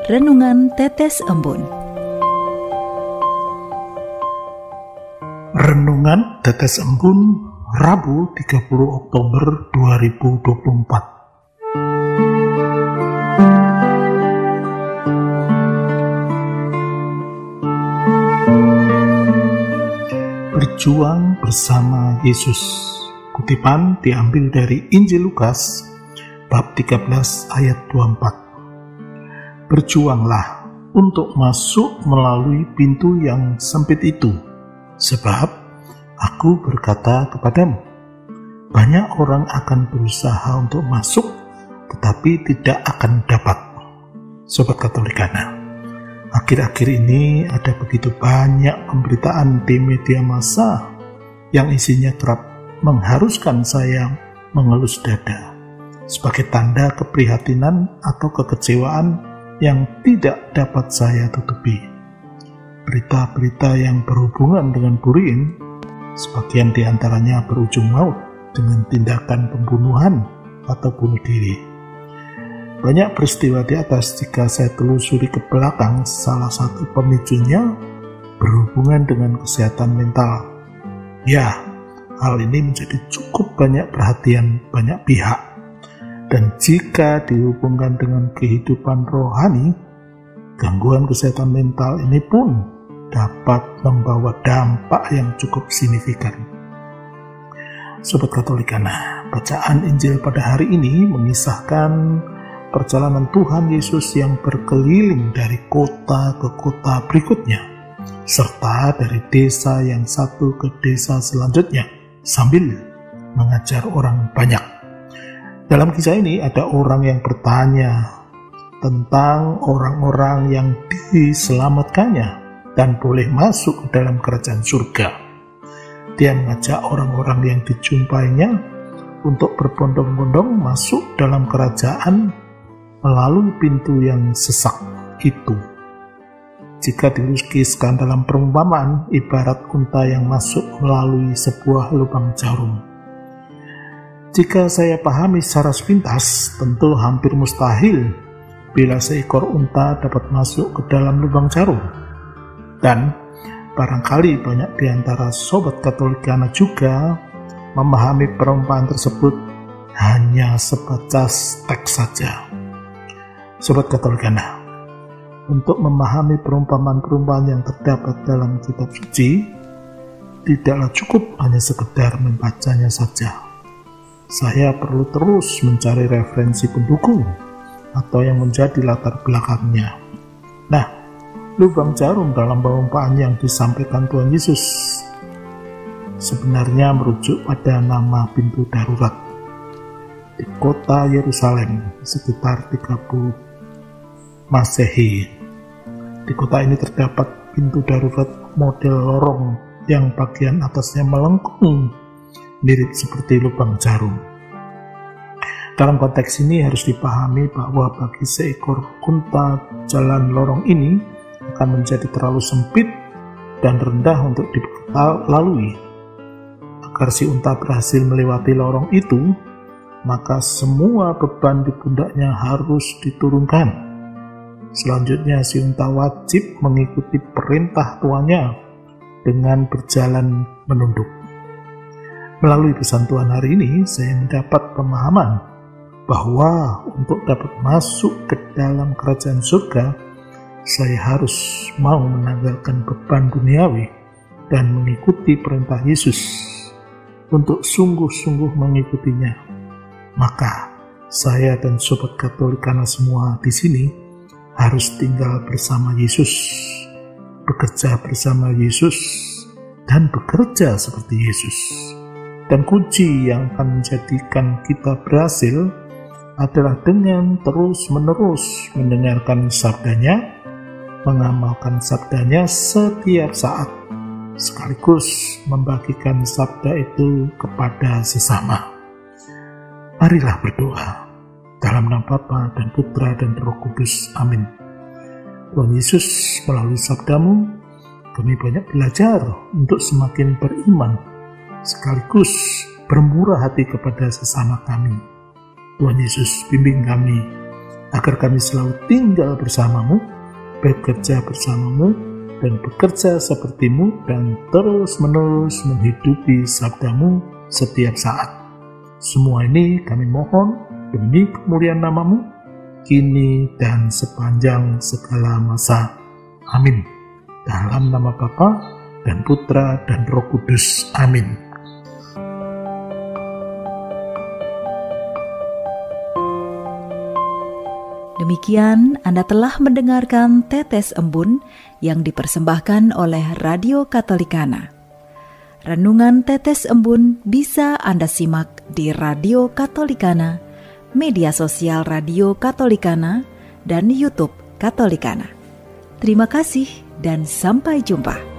Renungan Tetes Embun. Renungan Tetes Embun, Rabu 30 Oktober 2024. Berjuang bersama Yesus. Kutipan diambil dari Injil Lukas bab 13 ayat 24. Berjuanglah untuk masuk melalui pintu yang sempit itu, sebab aku berkata kepadamu, banyak orang akan berusaha untuk masuk, tetapi tidak akan dapat. Sobat Katolikana, akhir-akhir ini ada begitu banyak pemberitaan di media massa yang isinya kerap mengharuskan saya mengelus dada sebagai tanda keprihatinan atau kekecewaan yang tidak dapat saya tutupi. Berita-berita yang berhubungan dengan Purim, sebagian diantaranya berujung maut dengan tindakan pembunuhan atau bunuh diri. Banyak peristiwa di atas, jika saya telusuri ke belakang, salah satu pemicunya berhubungan dengan kesehatan mental. Ya, hal ini menjadi cukup banyak perhatian banyak pihak. Dan jika dihubungkan dengan kehidupan rohani, gangguan kesehatan mental ini pun dapat membawa dampak yang cukup signifikan. Sobat Katolikana, bacaan Injil pada hari ini mengisahkan perjalanan Tuhan Yesus yang berkeliling dari kota ke kota berikutnya, serta dari desa yang satu ke desa selanjutnya, sambil mengajar orang banyak. Dalam kisah ini ada orang yang bertanya tentang orang-orang yang diselamatkannya dan boleh masuk ke dalam kerajaan surga. Dia mengajak orang-orang yang dijumpainya untuk berbondong-bondong masuk dalam kerajaan melalui pintu yang sesak itu. Jika dilukiskan dalam perumpamaan, ibarat unta yang masuk melalui sebuah lubang jarum. Jika saya pahami secara sepintas, tentu hampir mustahil bila seekor unta dapat masuk ke dalam lubang jarum. Dan barangkali banyak di antara sobat Katolikana juga memahami perumpamaan tersebut hanya sebatas teks saja. Sobat Katolikana, untuk memahami perumpamaan-perumpamaan yang terdapat dalam kitab suci, tidaklah cukup hanya sekedar membacanya saja. Saya perlu terus mencari referensi pendukung atau yang menjadi latar belakangnya. Nah, lubang jarum dalam perumpamaan yang disampaikan Tuhan Yesus sebenarnya merujuk pada nama pintu darurat di kota Yerusalem sekitar 30 Masehi. Di kota ini terdapat pintu darurat model lorong yang bagian atasnya melengkung, mirip seperti lubang jarum. Dalam konteks ini harus dipahami bahwa bagi seekor unta, jalan lorong ini akan menjadi terlalu sempit dan rendah untuk dilalui. Agar si unta berhasil melewati lorong itu, maka semua beban di pundaknya harus diturunkan. Selanjutnya si unta wajib mengikuti perintah tuannya dengan berjalan menunduk. Melalui pesan Tuhan hari ini, saya mendapat pemahaman bahwa untuk dapat masuk ke dalam kerajaan surga, saya harus mau menanggalkan beban duniawi dan mengikuti perintah Yesus untuk sungguh-sungguh mengikutinya. Maka saya dan sobat Katolikana semua di sini harus tinggal bersama Yesus, bekerja bersama Yesus, dan bekerja seperti Yesus. Dan kunci yang akan menjadikan kita berhasil adalah dengan terus-menerus mendengarkan sabdanya, mengamalkan sabdanya setiap saat, sekaligus membagikan sabda itu kepada sesama. Marilah berdoa. Dalam nama Bapa dan Putra dan Roh Kudus. Amin. Tuhan Yesus, melalui sabdamu, kami banyak belajar untuk semakin beriman, sekaligus bermurah hati kepada sesama kami. Tuhan Yesus, bimbing kami agar kami selalu tinggal bersamamu, bekerja bersamamu, dan bekerja sepertimu, dan terus-menerus menghidupi sabdamu setiap saat. Semua ini kami mohon demi kemuliaan namamu, kini dan sepanjang segala masa. Amin. Dalam nama Bapa dan Putra dan Roh Kudus. Amin. Demikian Anda telah mendengarkan Tetes Embun yang dipersembahkan oleh Radio Katolikana. Renungan Tetes Embun bisa Anda simak di Radio Katolikana, media sosial Radio Katolikana, dan YouTube Katolikana. Terima kasih dan sampai jumpa.